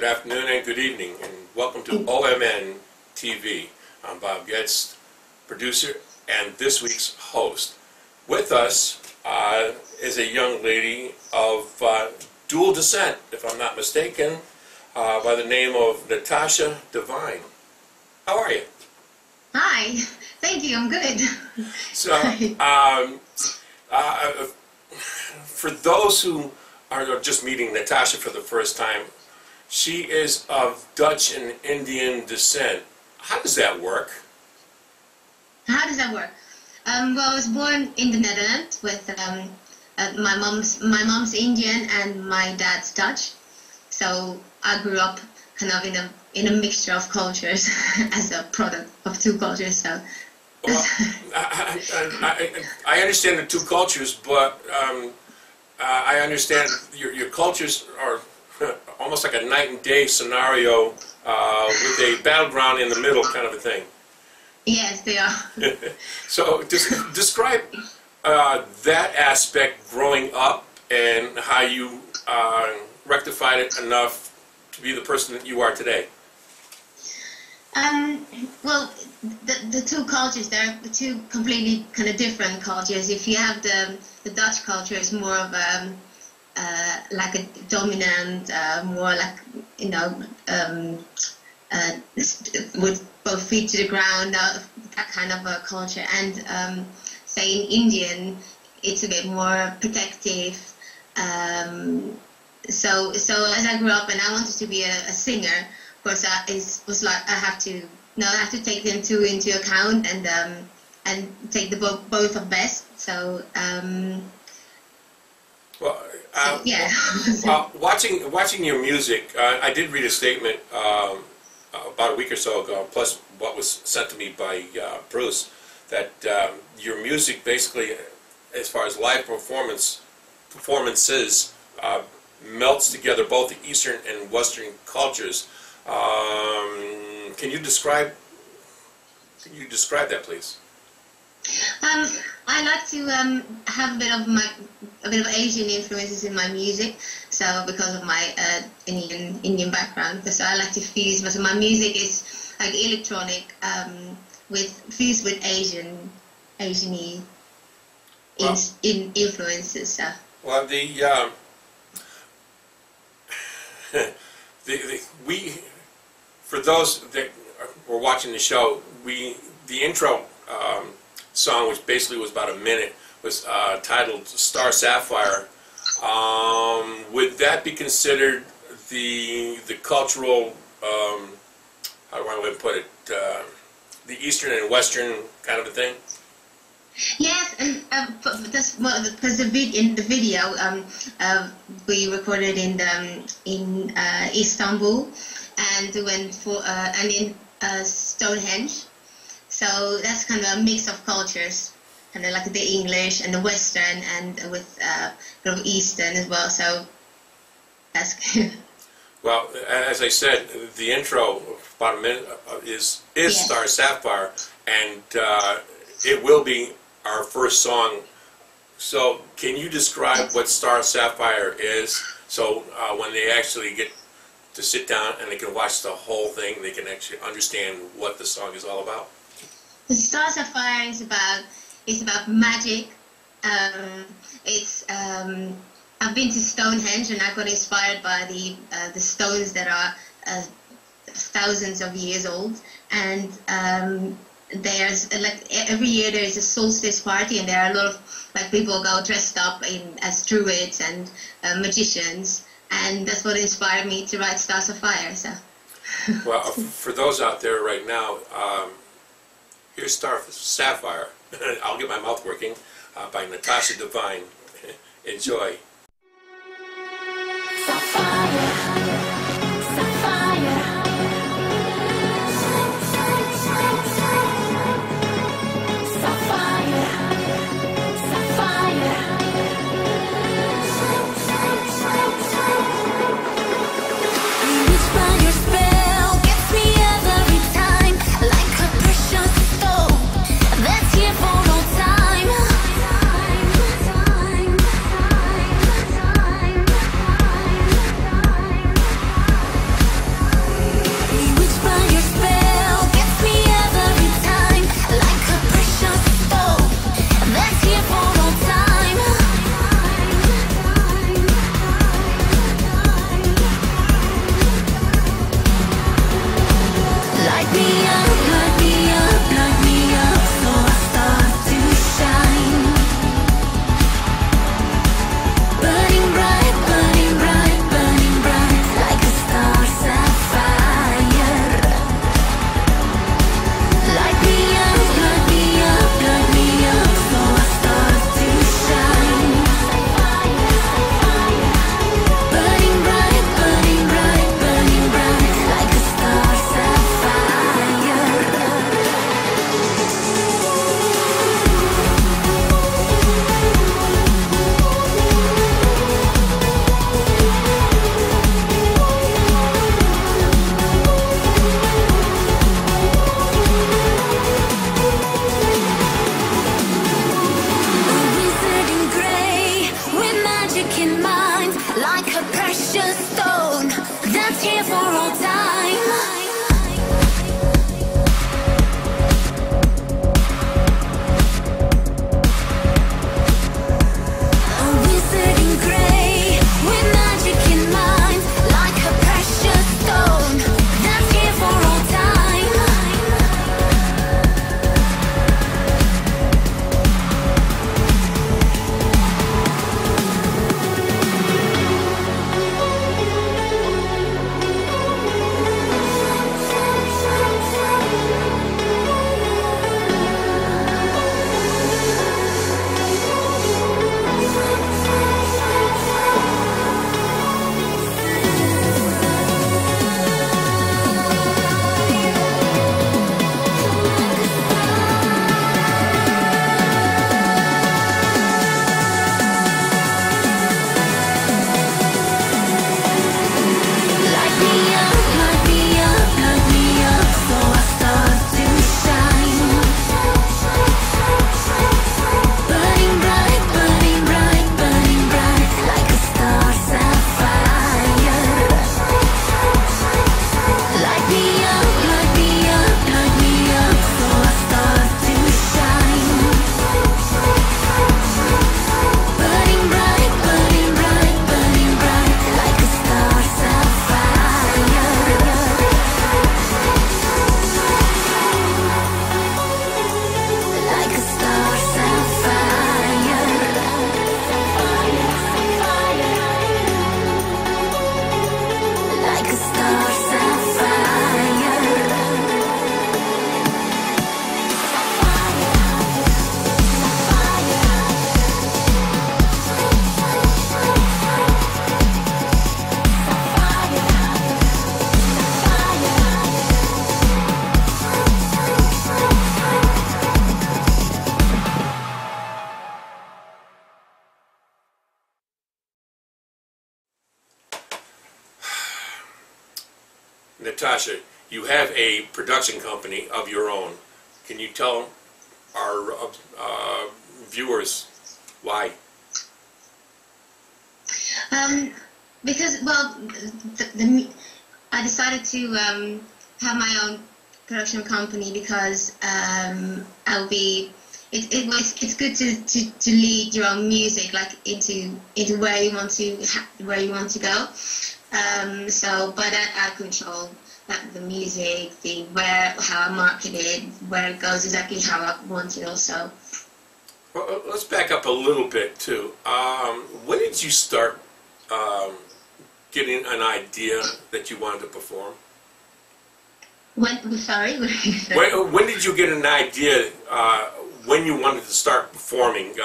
Good afternoon and good evening, and welcome to OmnTV. I'm Bob Getz, producer and this week's host. With us is a young lady of dual descent, if I'm not mistaken, by the name of Nathassia Devene. How are you? Hi, thank you, I'm good. So, for those who are just meeting Nathassia for the first time, she is of Dutch and Indian descent. How does that work? How does that work? Well, I was born in the Netherlands with my mom's Indian and my dad's Dutch. So I grew up kind of in a mixture of cultures as a product of two cultures. So. Well, I understand the two cultures, but I understand your cultures are almost like a night and day scenario with a battleground in the middle kind of a thing. Yes, they are. So describe that aspect growing up and how you rectified it enough to be the person that you are today. Well, the two cultures, they're two completely kind of different cultures. If you have the Dutch culture, it's more of like a dominant, more like, you know, with both feet to the ground, that kind of a culture. And say in Indian, it's a bit more protective. So as I grew up and I wanted to be a singer, of course, was like I have to take them two into account and take the both of best. So yeah. Well, watching your music, I did read a statement about a week or so ago, plus what was sent to me by Bruce, that your music basically, as far as live performances, melts together both the Eastern and Western cultures. Can you describe that, please? I like to have a bit of Asian influences in my music. So because of my Indian background, so I like to fuse. But my music is like electronic, fused with Asian-y influences. So. Well, for those that were watching the show, the intro song, which basically was about a minute, was titled Star Sapphire. Would that be considered the cultural, how do I want to put it, the Eastern and Western kind of a thing? Yes, and that's because in the video we recorded in Istanbul and went for in Stonehenge. So that's kind of a mix of cultures, kind of like the English and the Western, and with kind of Eastern as well. So that's good. Well, as I said, the intro about a minute is yes. Star Sapphire, and it will be our first song. So can you describe what Star Sapphire is, so when they actually get to sit down and they can watch the whole thing, they can actually understand what the song is all about? The Star Sapphire is about magic. I've been to Stonehenge and I got inspired by the stones that are thousands of years old, and there's like every year there is a solstice party, and there are a lot of like people go dressed up as druids and magicians, and that's what inspired me to write Star Sapphire. So. Well, for those out there right now, here's Star Sapphire. I'll get my mouth working, by Nathassia Devene. Enjoy. Nathassia, you have a production company of your own. Can you tell our viewers why? Because, well, I decided to have my own production company because I'll be. It's good to lead your own music, like into where you want to go. So, but I control the music, how I market it, where it goes, exactly how I want it also. Well, let's back up a little bit too. When did you start getting an idea that you wanted to perform? Sorry? When did you get an idea when you wanted to start performing?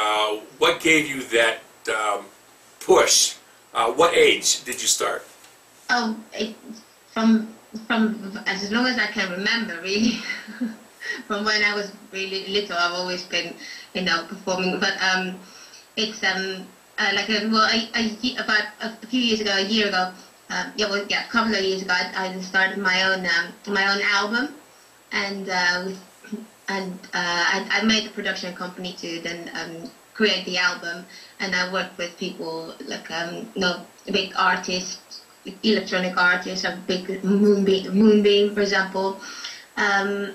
What gave you that push? What age did you start? Oh, from as long as I can remember, really. From when I was really little, I've always been, performing. But it's about a few years ago, a year ago, a couple of years ago, I started my own album, and I made the production company to then create the album, and I worked with people like big artists, electronic artists, a big Moonbeam, for example, and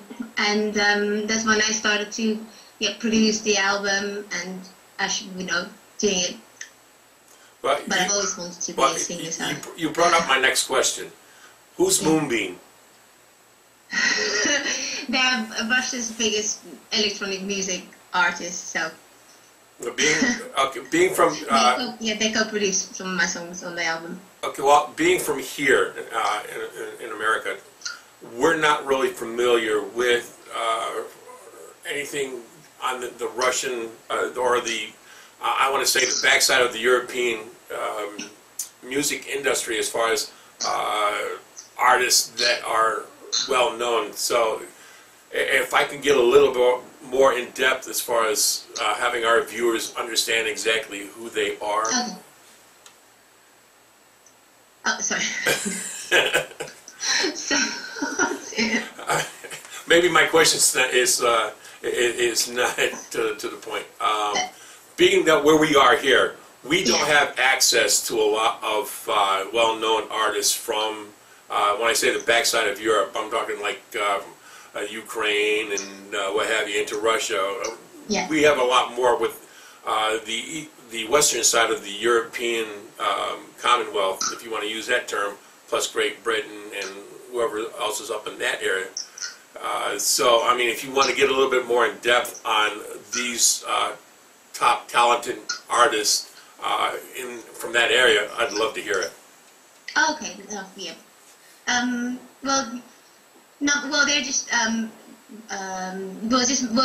that's when I started to produce the album and actually doing it. But I've always wanted to be a singer. So. You brought up my next question. Who's Moonbeam? They're Russia's biggest electronic music artist. So. Being from they co-produced some of my songs on the album. Okay, well, being from here in America, we're not really familiar with anything on the Russian or the I want to say the backside of the European music industry as far as artists that are well known. So if I can get a little bit more in depth as far as having our viewers understand exactly who they are. Okay. Oh, sorry. Maybe my question is not to the point. Being that where we are here, we don't have access to a lot of well-known artists from, when I say the backside of Europe, I'm talking like Ukraine and what have you, into Russia. Yeah. We have a lot more with the western side of the European Commonwealth, if you want to use that term, plus Great Britain and whoever else is up in that area. So, I mean, if you want to get a little bit more in depth on these top talented artists from that area, I'd love to hear it. Okay, yeah. Well, they're just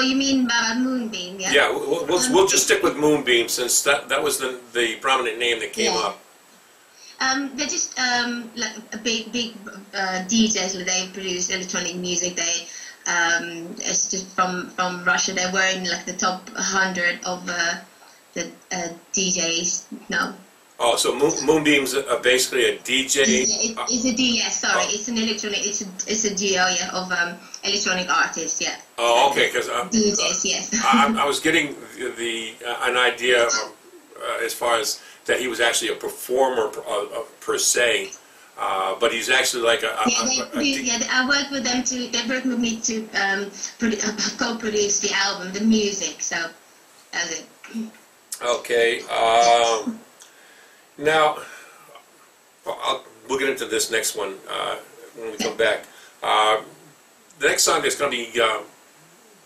you mean about Moonbeam, yeah? Yeah, we'll just stick with Moonbeam since that was the prominent name that came up. They're just like a big DJs. They produce electronic music. They it's just from Russia. They were in like the top 100 of the DJs. No. Oh, so Moonbeam's basically a DJ. It's a DJ. Sorry, it's an electronic. It's a duo, of electronic artists. Yeah. Oh, okay. Because DJs, yes. I was getting an idea as far as that he was actually a performer per se, but he's actually like I worked with them to. They worked with me to co-produce the album, the music. So that's it. Okay. Now, we'll get into this next one when we come back. The next song that's going to be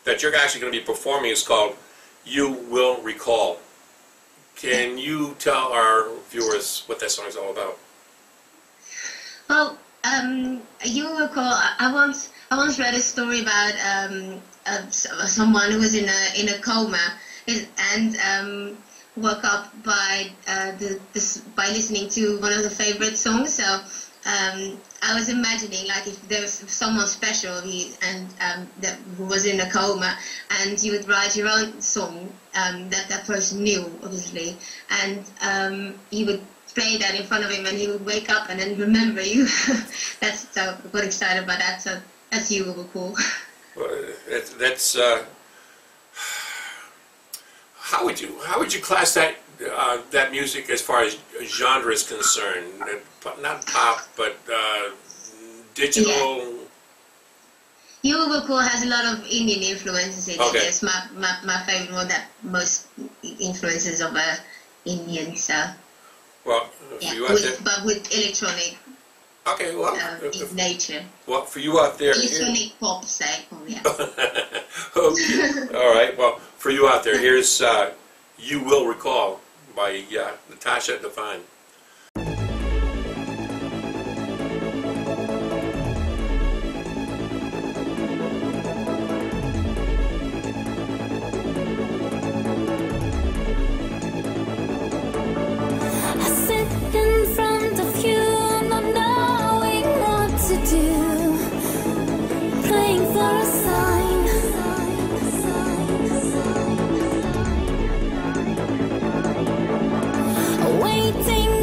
that you're actually going to be performing is called "You Will Recall." Can you tell our viewers what that song is all about? Well, you will recall. I once read a story about someone who was in a coma and woke up by by listening to one of the favorite songs. So I was imagining like if there was someone special that was in a coma, and you would write your own song that person knew, obviously, and you would play that in front of him, and he would wake up and then remember you. That's so I got excited about that. So that's you will cool. Well, that's how would you class that that music as far as genre is concerned? Not pop, but digital. Yeah. You will cool has a lot of Indian influences in it. It's my favorite one that most influences of Indian. So well, yeah, you out there, but with electronic. Okay, well, in nature. Well, for you out there, electronic pop, say, yeah. Okay, all right. Well, for you out there, here's "You Will Recall" by Nathassia, Devene. Waiting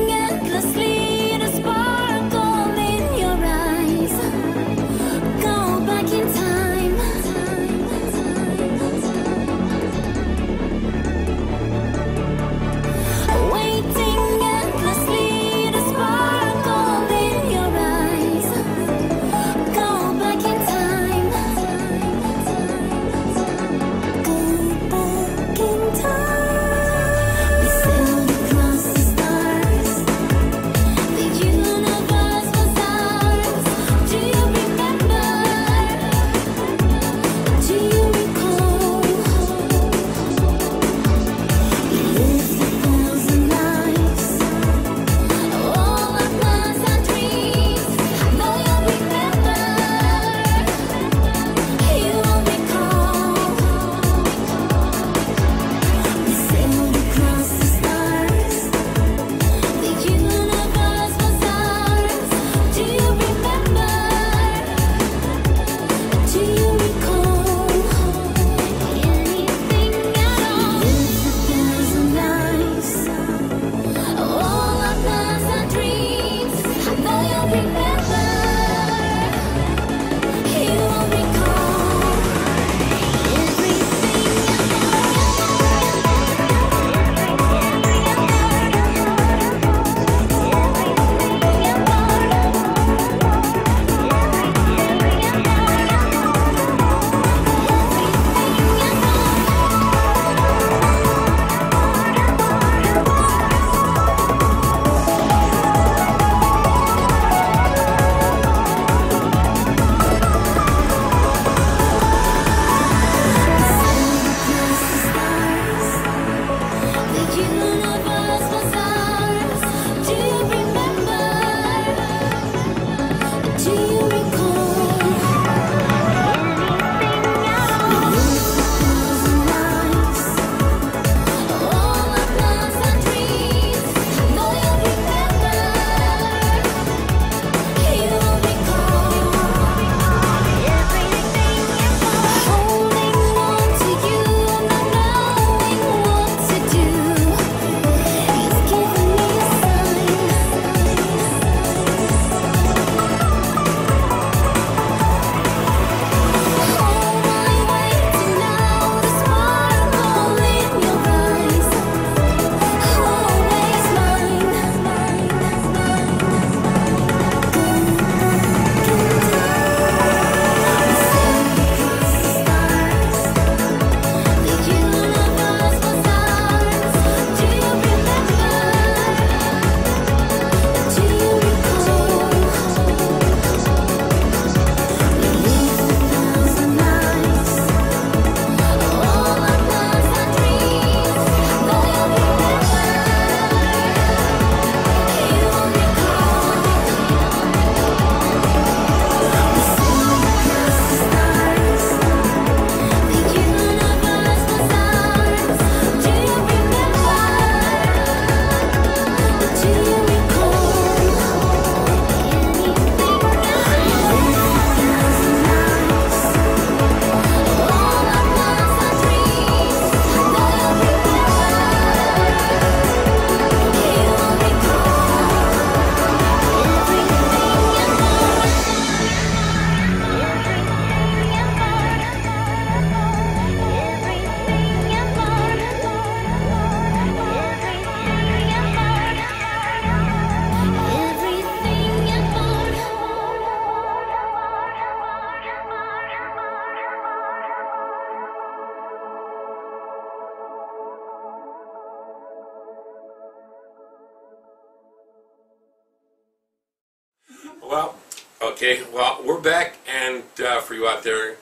Okay, well, we're back, and for you out there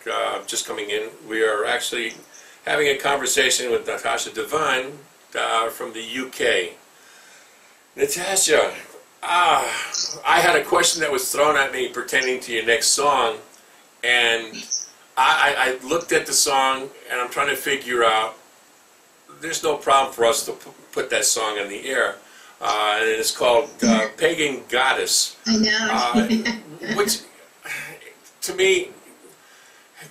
just coming in, we are actually having a conversation with Nathassia Devene from the UK. Nathassia, I had a question that was thrown at me pertaining to your next song, and I looked at the song, and I'm trying to figure out, there's no problem for us to put that song on the air, and it's called Pagan Goddess. I know. Which, to me,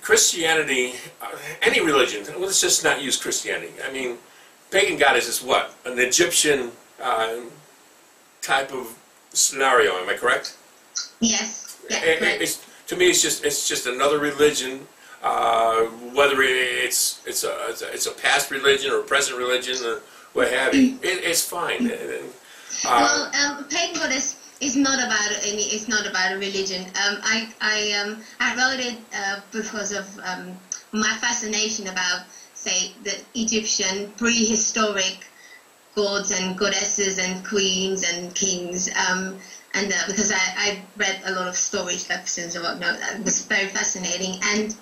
Christianity, any religion, let's just not use Christianity. I mean, Pagan Goddess is what? An Egyptian type of scenario, am I correct? Yes. Yeah, correct. To me, it's just another religion, whether it's a past religion or a present religion or what have you. It's fine. Well, Pagan Goddess is not about any. It's not about a religion. I wrote it because of my fascination about, say, the Egyptian prehistoric gods and goddesses and queens and kings. And because I read a lot of stories, lectures and whatnot, that was very fascinating. And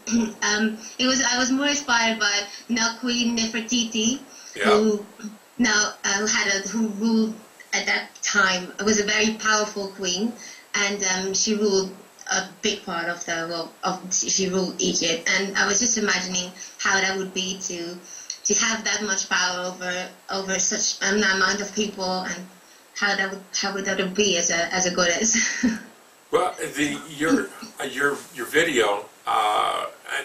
I was more inspired by now Queen Nefertiti, who who ruled at that time. It was a very powerful queen, and she ruled a big part of she ruled Egypt. And I was just imagining how that would be to have that much power over such an amount of people, and how would that be as a goddess? Well, your video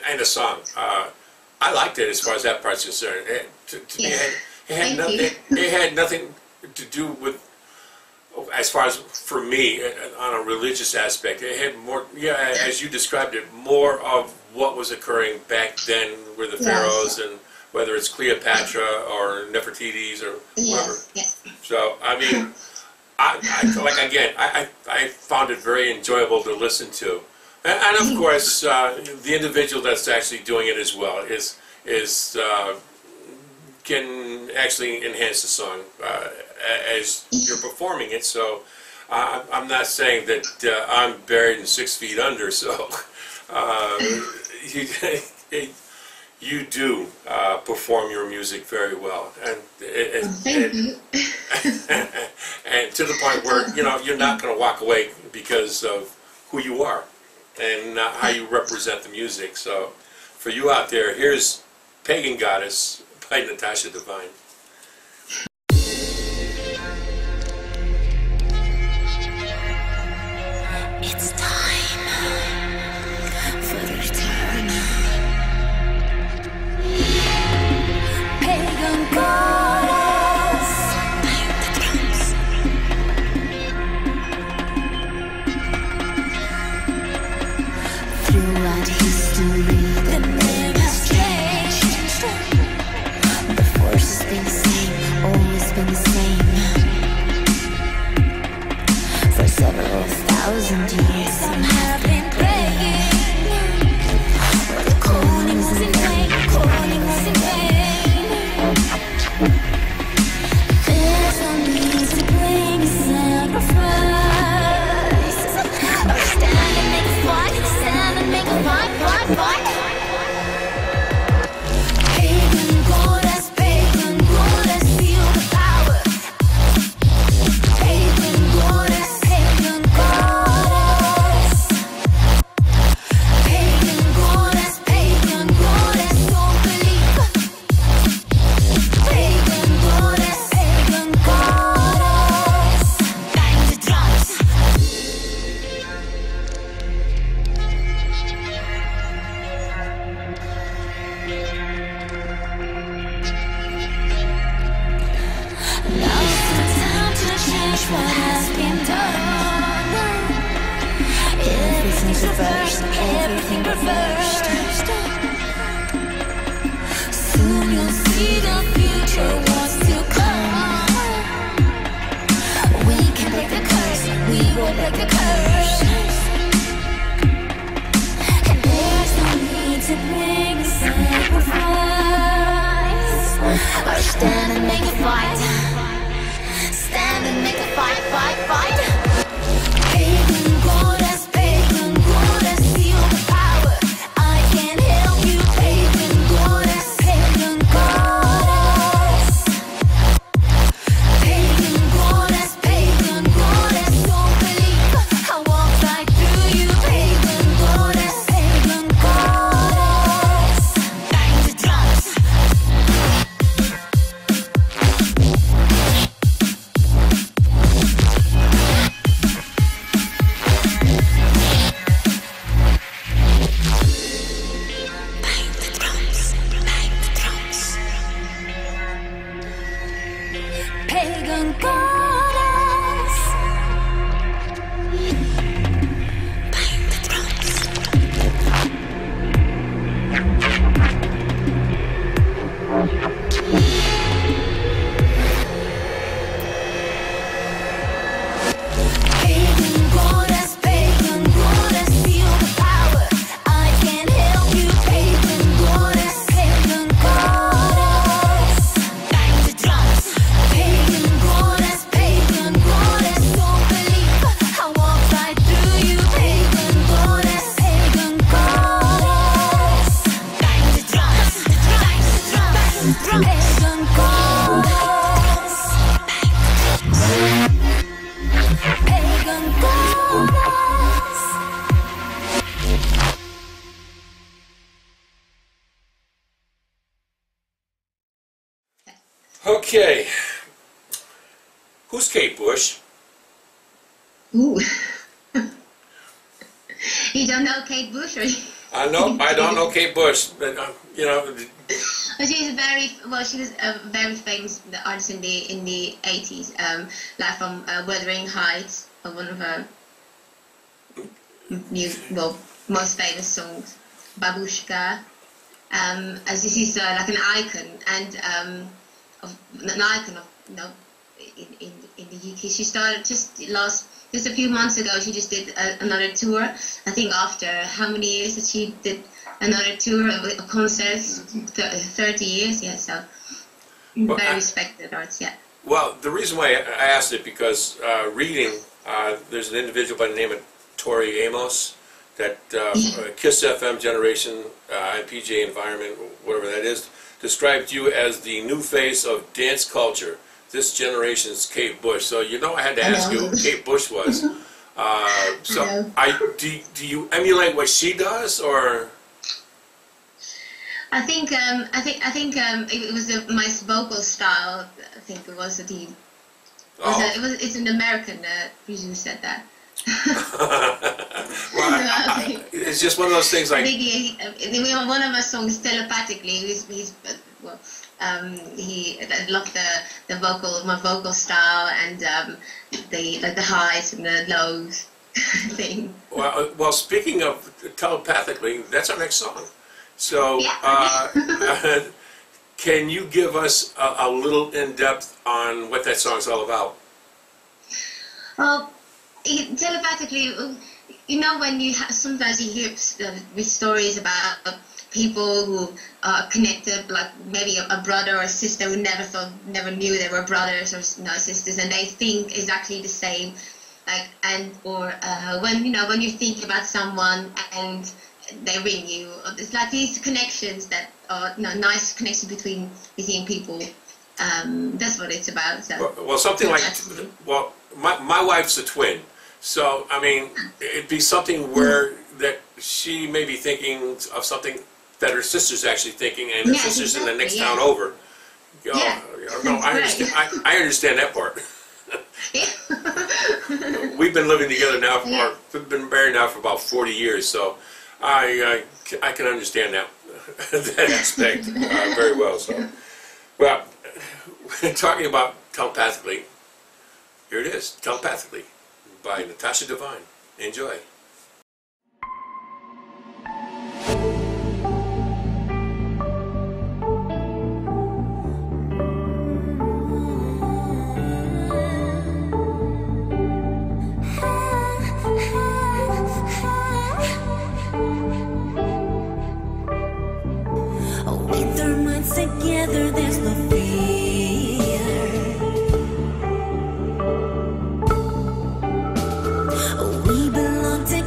and the song, I liked it as far as that part's concerned. It had nothing to do with, as far as for me, on a religious aspect. It had more, as you described it, more of what was occurring back then with the pharaohs, and whether it's Cleopatra or Nefertiti's or whoever. Yes. So, I mean, I found it very enjoyable to listen to. And of course, the individual that's actually doing it as well can actually enhance the song as you're performing it. So I'm not saying that I'm buried in 6 feet under. So you do perform your music very well, and thank you. and to the point where you're not going to walk away because of who you are and how you represent the music. So for you out there, here's Pagan Goddess by Nathassia Devene. It's time for the return. Pagan goddess, bang the drums. Throughout history, the name has changed. The force has been the same, always been the same. For several thousand years, some have been praying. But the calling was in vain, calling was in vain. There's no need to bring a sacrifice, or stand and make a fight, stand and make a fight, fight, fight. Pagan goddess, feel the power. Pagan goddess, pagan goddess. Pagan goddess, don't believe. Pagan goddess, bang the drums. Now's the time to change what has been done. Everything's reversed, everything reversed. Soon you'll see the future, what's to come. We can break the curse, we will break the curse. And there's no need to bring a sacrifice, or stand and make a fight. Stand and make a fight, fight, fight. Pagan goddess, pagan goddess. Bang the drums. Pagan goddess, feel the power. I can't help you, pagan goddess, bang the drums. Pagan goddess, don't believe I walk right through you, pagan goddess, bang the drums, bang the drums, pagan goddess, pagan goddess. Okay. Who's Kate Bush? Ooh. You don't know Kate Bush, or? I don't know Kate Bush, but you know. She was a very famous artist in the 80s, like from Wuthering Heights, one of her most famous songs, Babushka. As this is like an icon of in the UK. She started just a few months ago. She just did another tour. I think after how many years that she did another tour of concerts, 30 years, yeah, so very respected artist, yeah. Well, the reason why I asked it because reading, there's an individual by the name of Tori Amos that KISS FM generation, IPJ environment, whatever that is, described you as the new face of dance culture. This generation's Kate Bush. So you know I had to ask you who Kate Bush was. Do you emulate what she does, or? I think it was my vocal style. I think it was it's an American who said that. Well, it's just one of those things like. I think one of our songs telepathically. I love my vocal style and the highs and the lows thing. Well, speaking of telepathically, that's our next song. So, yeah. Can you give us a little in depth on what that song's all about? Well, telepathically, you know, when sometimes you hear stories about people who are connected, like maybe a brother or a sister who never knew they were brothers or sisters, and they think exactly the same, when you think about someone and they ring you, it's like these connections that are nice connections between people. That's what it's about. So. Well, something like my wife's a twin, so I mean it'd be something where that she may be thinking of something that her sister's actually thinking, and her sister's in the next town over. I understand that part. We've been living together now we've been married now for about 40 years, so I can understand that aspect very well. So, well, talking about telepathically, here it is, Telepathically by Nathassia Devene. Enjoy. With our minds together, there's no fear. We belong together.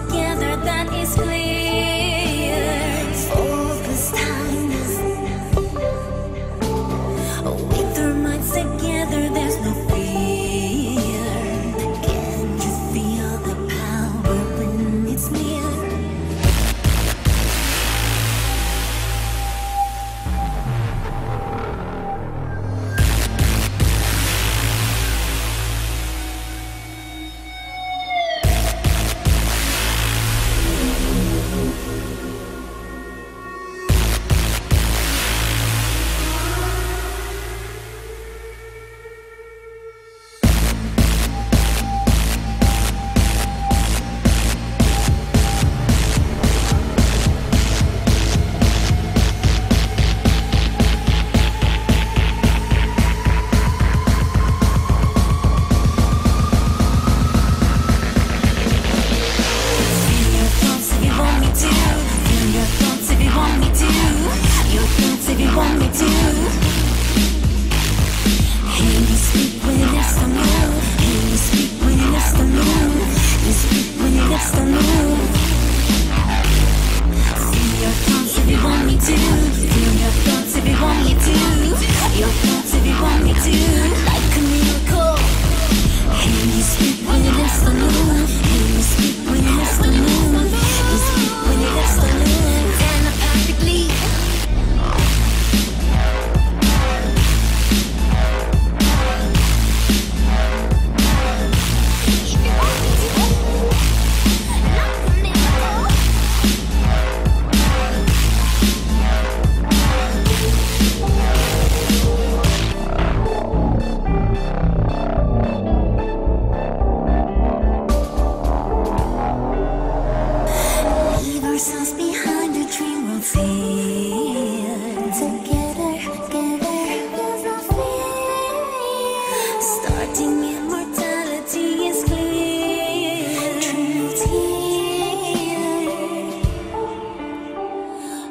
Starting immortality is clear. Truth here.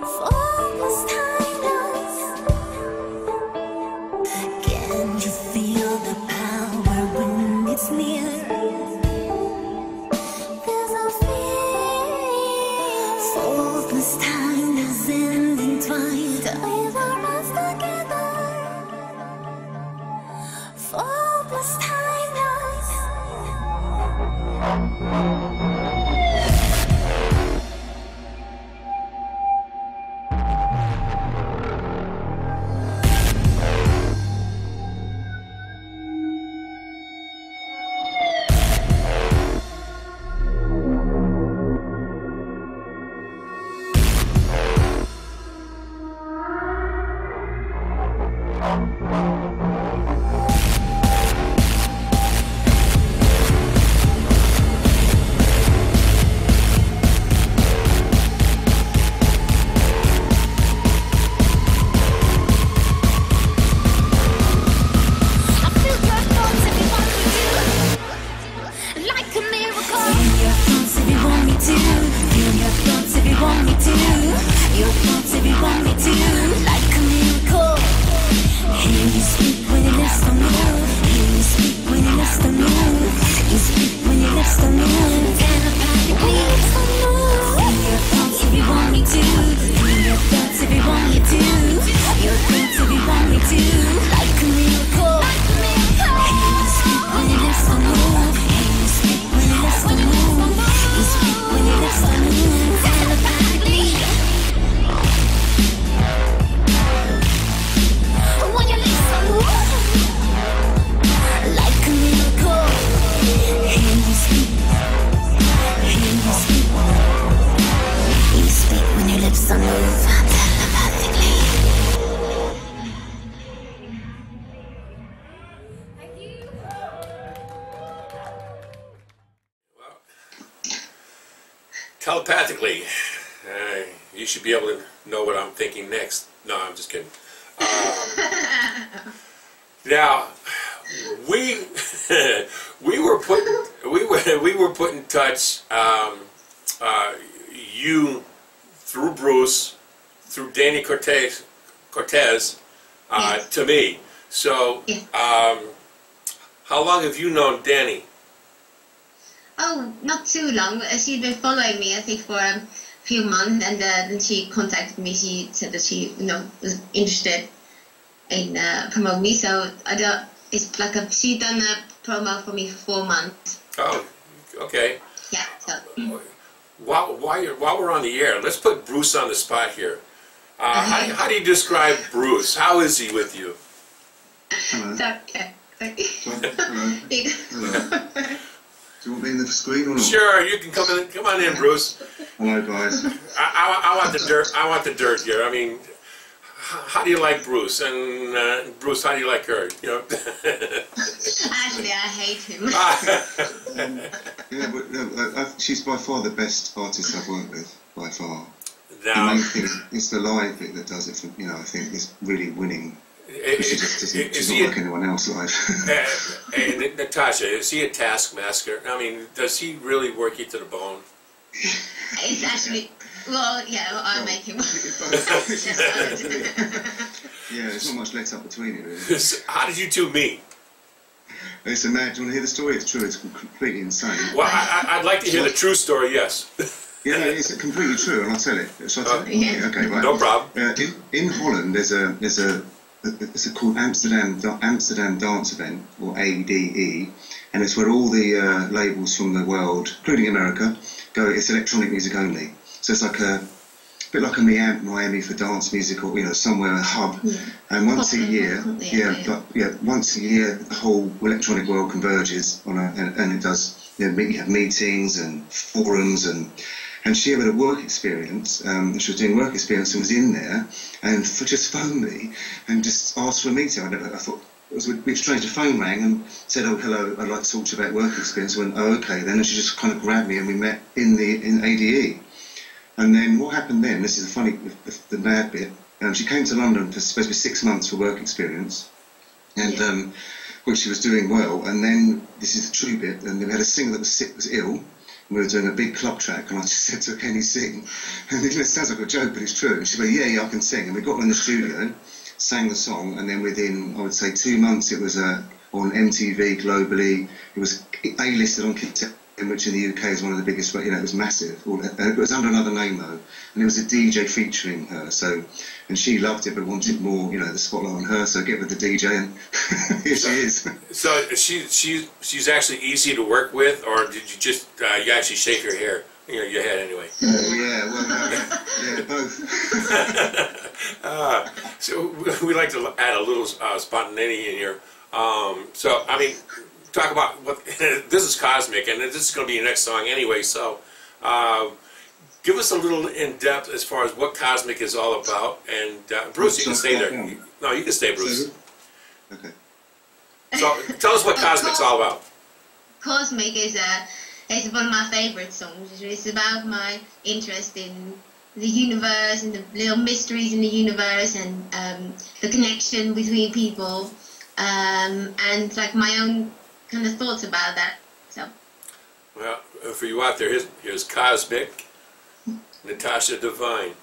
Focus timeless. Can you feel the power when it's near? There's a fear. Faultless time is entwined with our minds together. Faultless timeless. Telepathically, you should be able to know what I'm thinking next. No, I'm just kidding. Now, we were put in touch. You through Bruce, through Danny Cortez, Yes. to me. So, Yes. how long have you known Danny? Oh, not too long. She'd been following me, I think, for a few months, and then she contacted me. She said that she, was interested in promoting me. So I don't. It's like she done a promo for me for 4 months. Oh, okay. Yeah. So. While we're on the air, let's put Bruce on the spot here. Okay. How do you describe Bruce? How is he with you? Hello. So, yeah. Hello. Do you want me in the screen or not? Sure, you can come on in, Bruce. Hello, guys. I want the dirt. I want the dirt here. I mean, how do you like Bruce? And Bruce, how do you like her? Actually, I hate him. Yeah, but she's by far the best artist I've worked with, by far. The Now, main thing, it's the live bit that does it for, I think it's really winning. She just doesn't, she's not like anyone else live. hey, Nathassia, is he a taskmaster? I mean, does he really work you to the bone? It's actually, well, yeah, I make him. Yeah, there's not much let up between it, really. How did you two meet? It's a mad, do you want to hear the story? It's true, it's completely insane. Well, I'd like to hear the true story, yes. Yeah, no, it's completely true, and I'll tell it. Shall I tell it? Yeah. Okay, right. No problem. In Holland, there's a called Amsterdam Dance Event, or ADE, and it's where all the labels from the world, including America, go. It's electronic music only. So it's like a bit like a Miami for dance music, or somewhere a hub. Yeah. And once a year, once a year, the whole electronic world converges on and it does. You have meetings and forums and she had a work experience. She was doing work experience and was in there, and just phoned me and just asked for a meeting. I thought it was a bit strange. The phone rang and said, "Oh, hello, I'd like to talk to you about work experience." I went, "Oh, okay." Then she just kind of grabbed me and we met in ADE. And then what happened then? This is the mad bit. She came to London for supposed to be 6 months for work experience, and which she was doing well. And then this is the true bit. And we had a singer that was sick, was ill. And we were doing a big club track, and I just said to her, "Can you sing?" And it sounds like a joke, but it's true. And she went, "Yeah, I can sing." And we got her in the studio, sang the song, and then within, I would say, 2 months, it was on MTV globally. It was A-listed on Kids, which in the UK is one of the biggest. You know, it was massive. It was under another name though, and it was a DJ featuring her. So, and she loved it, but wanted more. You know, the spotlight on her. So get with the DJ, and here she is. So she's actually easy to work with, or did you just you actually shave your hair, your head anyway? Yeah, well, yeah, both. So we like to add a little spontaneity in here. So I mean, talk about what this is Cosmic, and this is going to be your next song anyway. So give us a little in depth as far as what Cosmic is all about. And Bruce, you can stay there. No, you can stay, Bruce. Okay. So tell us what Cosmic's all about. Cosmic is one of my favorite songs. It's about my interest in the universe and the little mysteries in the universe, and the connection between people, and like my own kind of thoughts about that. So, well, for you out there, here's Cosmic, Nathassia Devene,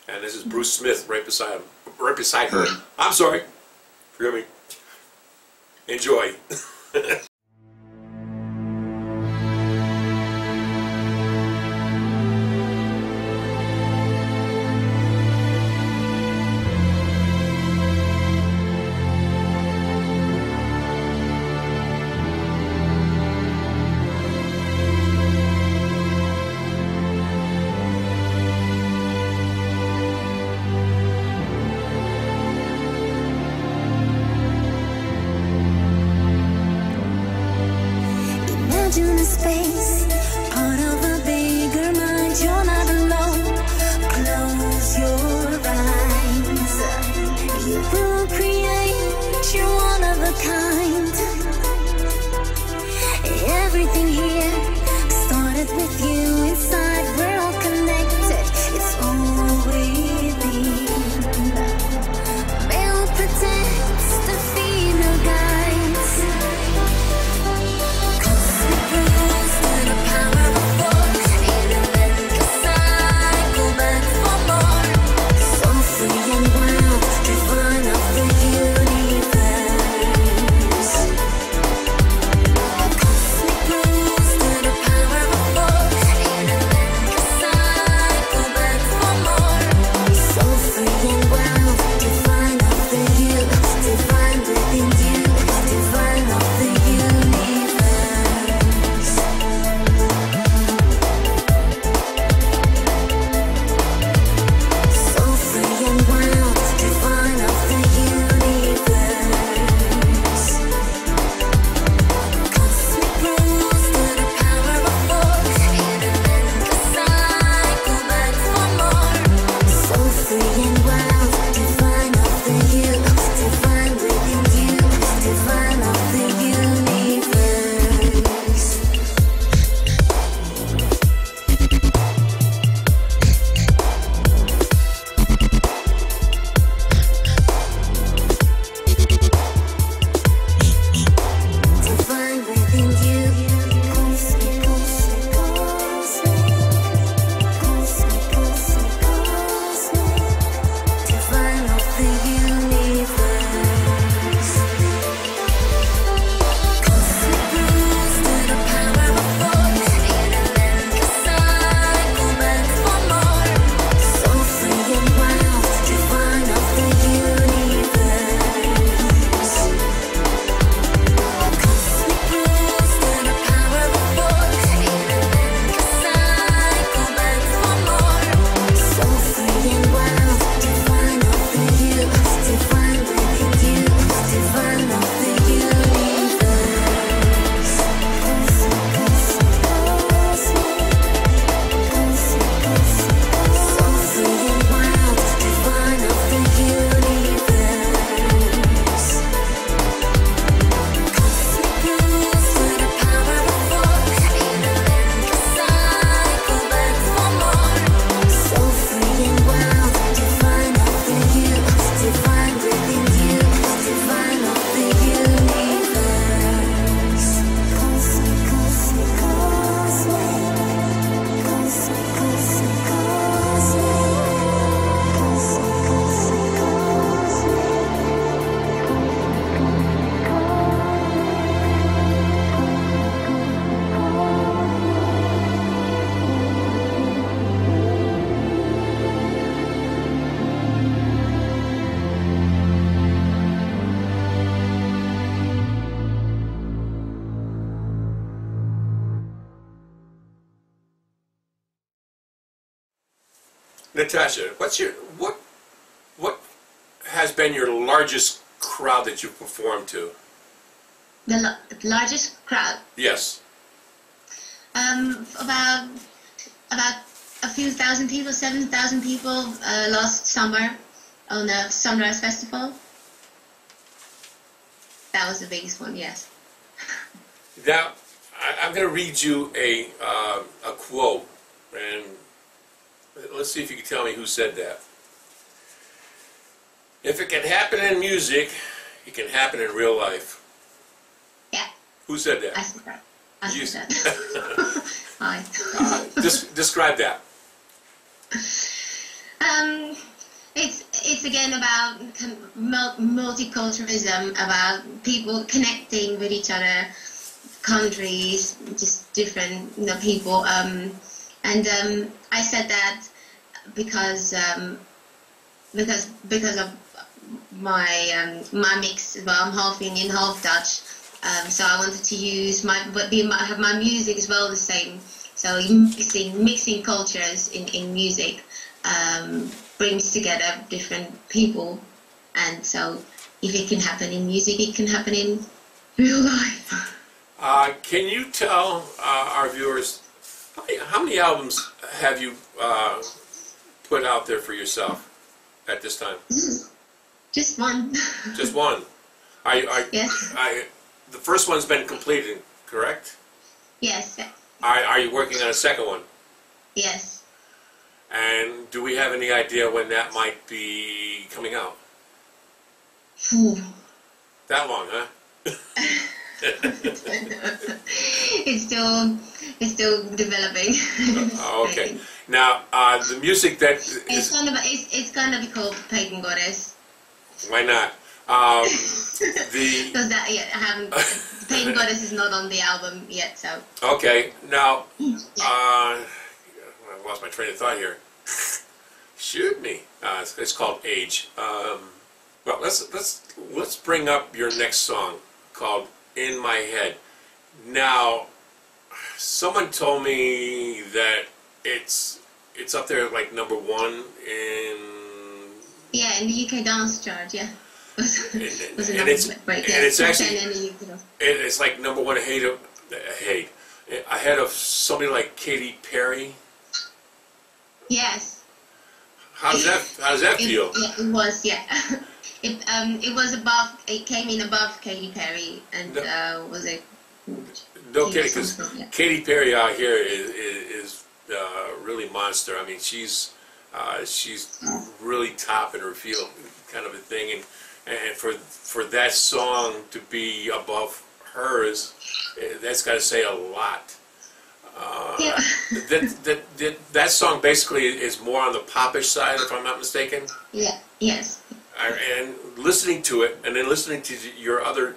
and this is Bruce Smith right beside her. I'm sorry, forgive me. Enjoy. Imagine a space, part of a bigger mind. You're not alone. Close your eyes. You will create. You're one of a kind. Everything here started with you inside. We're all connected. It's all within. Male protects, the female guides. Cosmic rules the Nathassia, what has been your largest crowd that you've performed to? The largest crowd? Yes. About a few thousand people, 7,000 people last summer on a Sunrise Festival. That was the biggest one, yes. Now, I'm going to read you a quote, and let's see if you can tell me who said that. If it can happen in music, it can happen in real life. Yeah. Who said that? I said that. I You said that. Hi. Describe that. It's again about multiculturalism, about people connecting with each other, countries, just different people. And I said that because of my mix. Well, I'm half Indian, half Dutch. So I wanted to use have my music as well the same. So mixing cultures in music brings together different people, and so if it can happen in music, it can happen in real life. Can you tell our viewers how many albums have you put out there for yourself at this time? Just one. Just one. Yes. The first one's been completed, correct? Yes. Are you working on a second one? Yes. And do we have any idea when that might be coming out? Phew. That long, huh? It's still developing. Oh, okay. Now, the music that is... It's gonna be called Pagan Goddess. Why not? Because I haven't. Pagan Goddess is not on the album yet, so. Okay. Now, I lost my train of thought here. Shoot me. It's called Age. Well, let's bring up your next song called In My Head. Now, someone told me that it's up there like #1 in... Yeah, in the UK dance chart, yeah. It's actually it's like #1 ahead of somebody like Katy Perry. Yes. How does that feel? Yeah, it was, yeah. It was above. It came in above Katy Perry, and was it? No kidding, because yeah. Katy Perry out here is really monster. I mean, she's really top in her field, kind of a thing, and for that song to be above hers, that's got to say a lot. Yeah. That song basically is more on the popish side, if I'm not mistaken. Yeah. Yes. And listening to it, and then listening to your other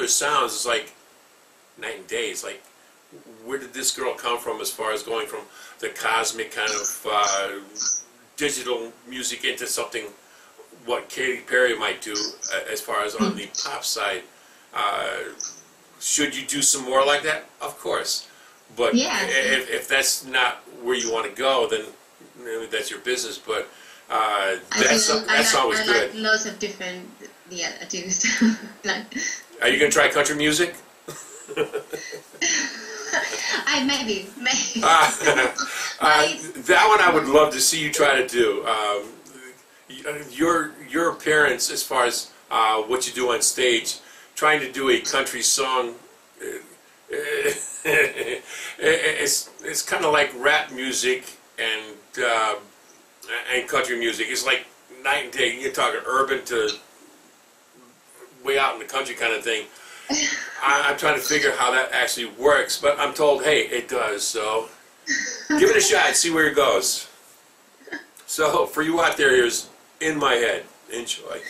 sounds, is like night and day. It's like, where did this girl come from, as far as going from the cosmic kind of digital music into something what Katy Perry might do, as far as on the pop side? Should you do some more like that? Of course. But yeah. if that's not where you want to go, then that's your business. But that song was good. I like lots of different, I do. Like, are you going to try country music? Maybe. That one I would love to see you try to do. Your appearance, as far as what you do on stage, trying to do a country song, it's kind of like rap music and country music. It's like night and day. You're talking urban to way out in the country kind of thing. I'm trying to figure how that actually works, but I'm told, hey, it does. So give it a shot, see where it goes. So for you out there, here's In My Head. Enjoy.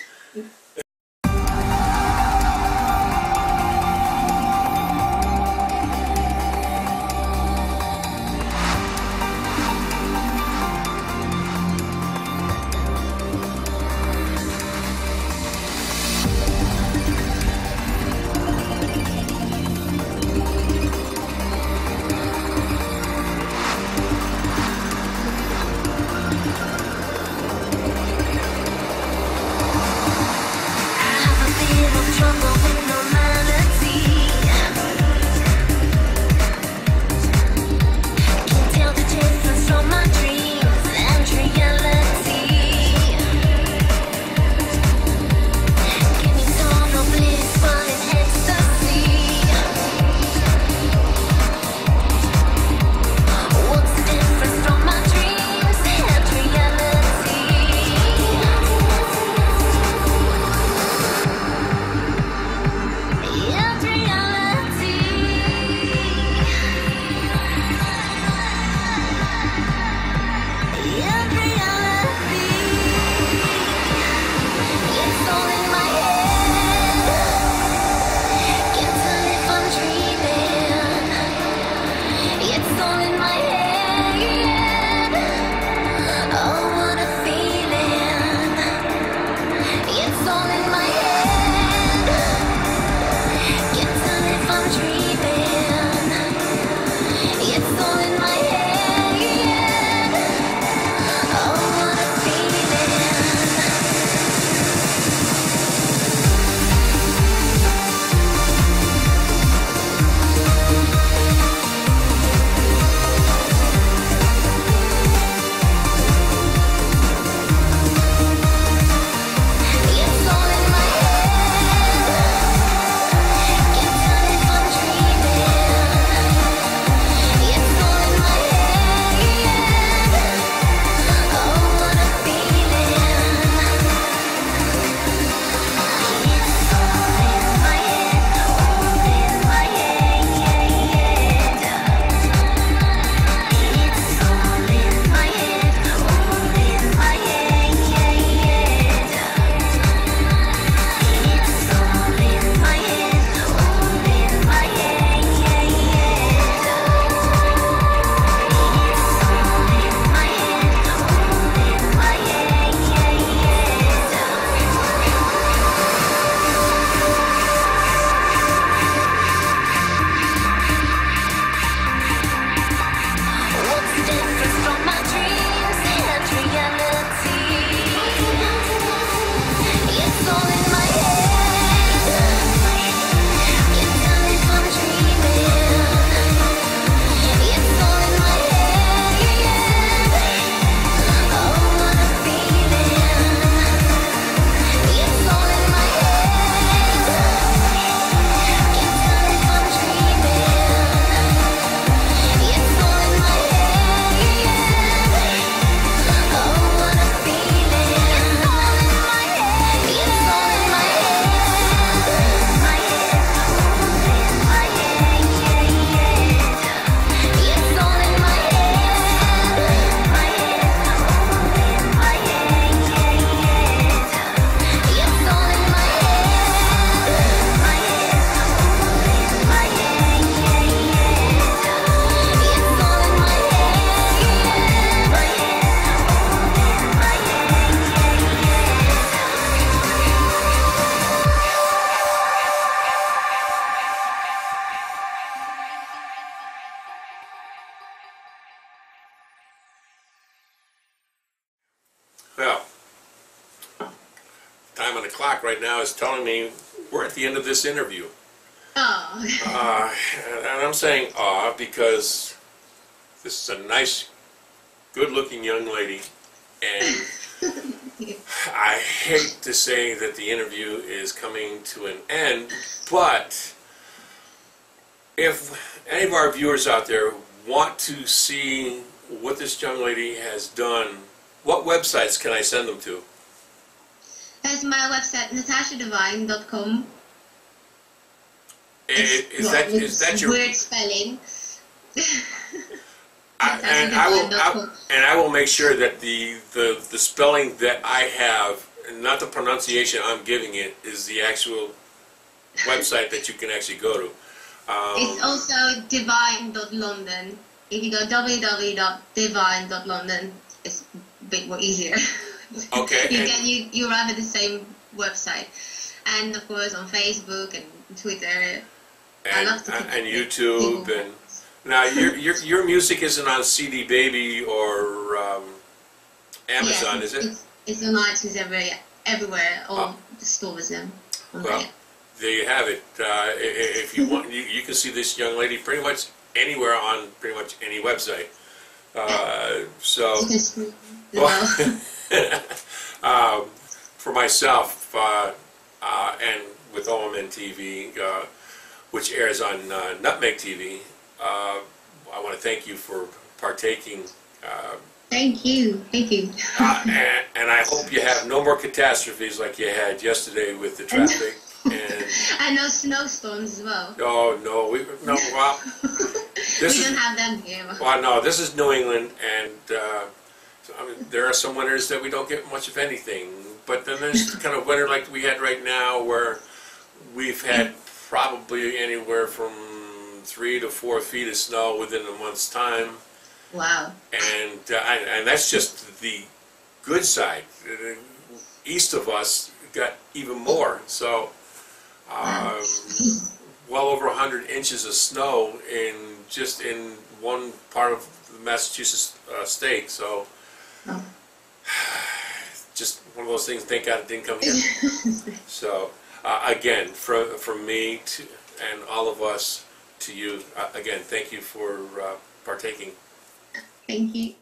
the clock right now is telling me we're at the end of this interview. Oh. And I'm saying because this is a nice, good-looking young lady, and I hate to say that the interview is coming to an end, but if any of our viewers out there want to see what this young lady has done, what websites can I send them to? That's my website, nathassia.devene.com. Is that your weird spelling? I will make sure that the spelling that I have, not the pronunciation I'm giving it, is the actual website that you can actually go to. It's also devine.london. If you go www.devine.london, it's a bit more easier. Okay. you arrive at the same website, and of course on Facebook and Twitter. I love to and YouTube and now your music isn't on CD Baby or Amazon, yes, is it? It's on iTunes everywhere. All the stores them. Well, there you have it. If you want, you can see this young lady pretty much anywhere on pretty much any website. So, for myself and with OmnTV, which airs on Nutmeg TV, I want to thank you for partaking. Thank you. And I hope you have no more catastrophes like you had yesterday with the traffic. And no snowstorms as well. Oh no, we don't have them here. Well, no, this is New England, and I mean, there are some winters that we don't get much of anything. But then there's kind of winter like we had right now, where we've had probably anywhere from 3 to 4 feet of snow within a month's time. Wow. And that's just the good side. East of us got even more. So well over 100 inches of snow in one part of the Massachusetts state. So just one of those things. Thank God it didn't come here. So again, from me and all of us to you, again, thank you for partaking. Thank you.